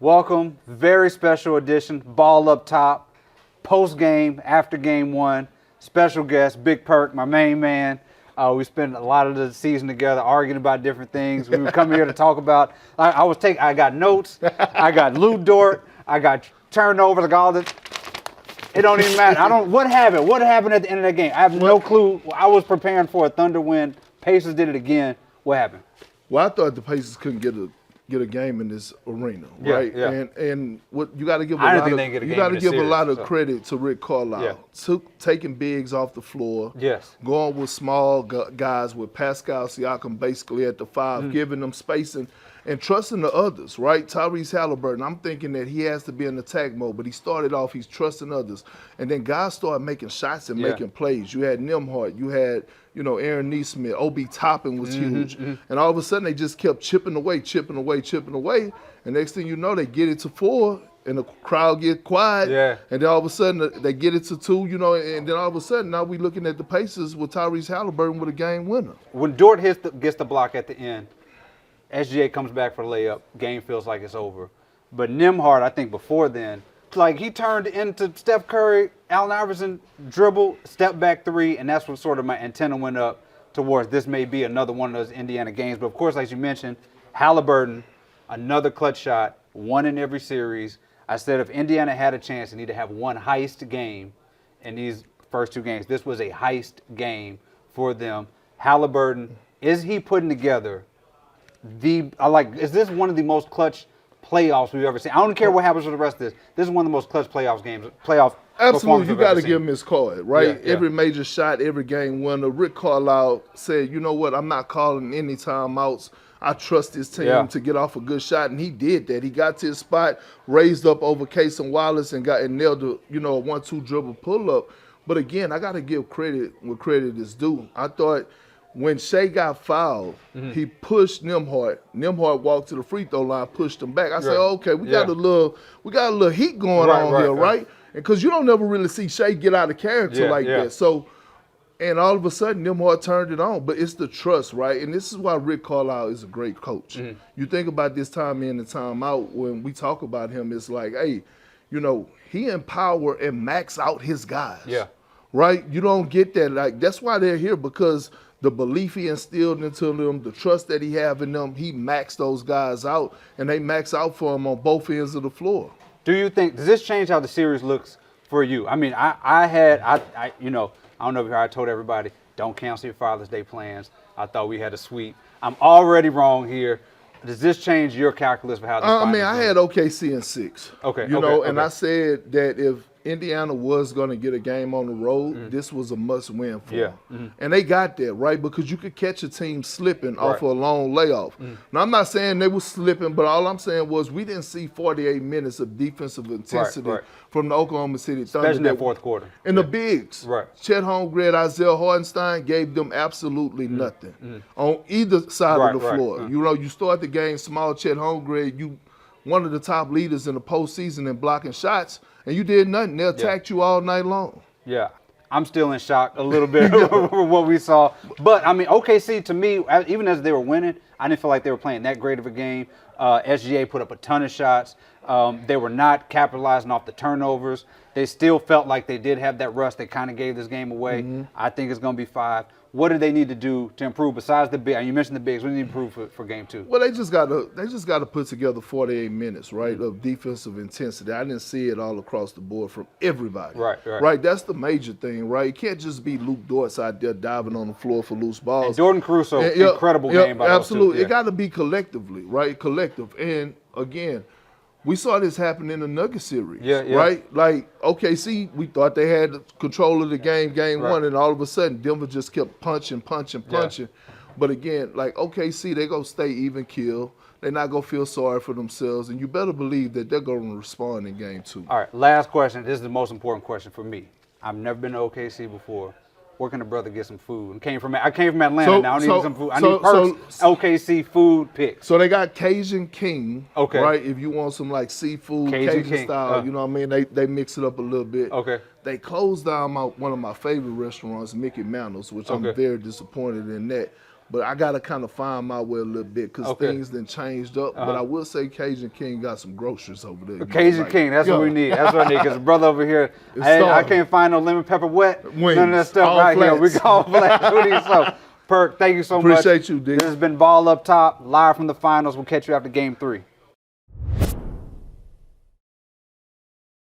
Welcome, very special edition, ball up top, post game, after game one, special guest, Big Perk, my main man. We spent a lot of the season together arguing about different things. We were coming here to talk about. I got notes, I got Lou Dort, I got turnovers, I got all this. It don't even matter. What happened? What happened at the end of that game? I have no clue. I was preparing for a thunder win. Pacers did it again. What happened? Well, I thought the Pacers couldn't get a game in this arena, right? Yeah. And what you got to give a lot of credit to Rick Carlisle. Taking bigs off the floor. Yes. Going with small guys with Pascal Siakam basically at the 5, giving them space and trusting the others, right? Tyrese Haliburton, I'm thinking that he has to be in attack mode, but he started off, he's trusting others. And then guys started making shots and making plays. You had Nembhard, you had, Aaron Nesmith, Obi Toppin was huge. And all of a sudden they just kept chipping away. And next thing you know, they get it to 4 and the crowd get quiet. Yeah. And then all of a sudden they get it to 2, and then all of a sudden now we looking at the Pacers with Tyrese Haliburton with a game winner. When Dort gets the block at the end, SGA comes back for the layup. Game feels like it's over. But Nembhard, I think before then, like he turned into Steph Curry, Allen Iverson dribble, step back 3, and that's what sort of my antenna went up towards. This may be another one of those Indiana games. But of course, like you mentioned, Haliburton, another clutch shot, one in every series. I said if Indiana had a chance, they need to have one heist game in these first 2 games. This was a heist game for them. Haliburton, is he putting together is this one of the most clutch playoffs we've ever seen? I don't care what happens with the rest of this. This is one of the most clutch playoff Absolutely, you got to give him his card, right? Yeah. Every major shot, every game winner. Rick Carlisle said, you know what, I'm not calling any timeouts. I trust his team to get off a good shot, and he did that. He got to his spot, raised up over Case and Wallace, and nailed a 1-2 dribble pull-up. But again, I got to give credit where credit is due. I thought when Shea got fouled, he pushed Nembhard. Nembhard walked to the free throw line, pushed him back. I said, okay, we got a little heat going on here, right? Because you don't never really see Shea get out of character like that. So, and all of a sudden, Nembhard turned it on. But it's the trust, right? And this is why Rick Carlisle is a great coach. You think about this time in and time out, when we talk about him, it's like, hey, he empower and max out his guys. Yeah. Right? You don't get that. Like, that's why they're here, because the belief he instilled into them, the trust that he have in them, he maxed those guys out, and they max out for him on both ends of the floor. Do you think, does this change how the series looks for you? I mean, I don't know if I told everybody, don't cancel your Father's Day plans. I thought we had a sweep. I'm already wrong here. Does this change your calculus for how this I had OKC in 6. Okay. And I said that if Indiana was going to get a game on the road, this was a must-win for them. And they got that, right? Because you could catch a team slipping off of a long layoff. Now, I'm not saying they were slipping, but all I'm saying was we didn't see 48 minutes of defensive intensity from the Oklahoma City Thunder. Especially in that fourth quarter. And the bigs. Right. Chet Holmgren, Isaiah Hartenstein gave them absolutely nothing on either side of the floor. You start the game small, Chet Holmgren, you one of the top leaders in the postseason in blocking shots, and you did nothing. They attacked you all night long. Yeah. I'm still in shock a little bit over what we saw. But, I mean, OKC, to me, even as they were winning, I didn't feel like they were playing that great of a game. SGA put up a ton of shots. They were not capitalizing off the turnovers. They still felt like they did have that rust. They kind of gave this game away. I think it's going to be 5. What do they need to do to improve besides the big? You mentioned the bigs. What do they need to improve for game 2? Well, they just got to put together 48 minutes, right, of defensive intensity. I didn't see it all across the board from everybody. Right. That's the major thing, right? It can't just be Luke Dort out there diving on the floor for loose balls. And Jordan Caruso, incredible game by absolutely. those two. It got to be collectively, right? Collective. And again, we saw this happen in the Nugget series, right? Like OKC, we thought they had control of the game 1, and all of a sudden Denver just kept punching. But again, like OKC, they gonna stay even keel. They're not gonna feel sorry for themselves, and you better believe that they're gonna respond in game 2. All right, last question. This is the most important question for me. I've never been to OKC before. Where can a brother get some food? I came from Atlanta. Now I need some food. I need OKC food picks. So they got Cajun King. Okay. Right. If you want some like seafood, Cajun style, you know what I mean? They mix it up a little bit. Okay. They closed down one of my favorite restaurants, Mickey Mantle's, which I'm very disappointed in that. But I got to kind of find my way a little bit because things then changed up. But I will say Cajun King got some groceries over there. Cajun King, that's what we need. That's what I need because the brother over here, I can't find no lemon pepper wet. Wings, none of that stuff all right flats. here. We go flats. We need some. Perk, thank you so much. Appreciate you, D. This has been Ball Up Top, live from the finals. We'll catch you after game 3.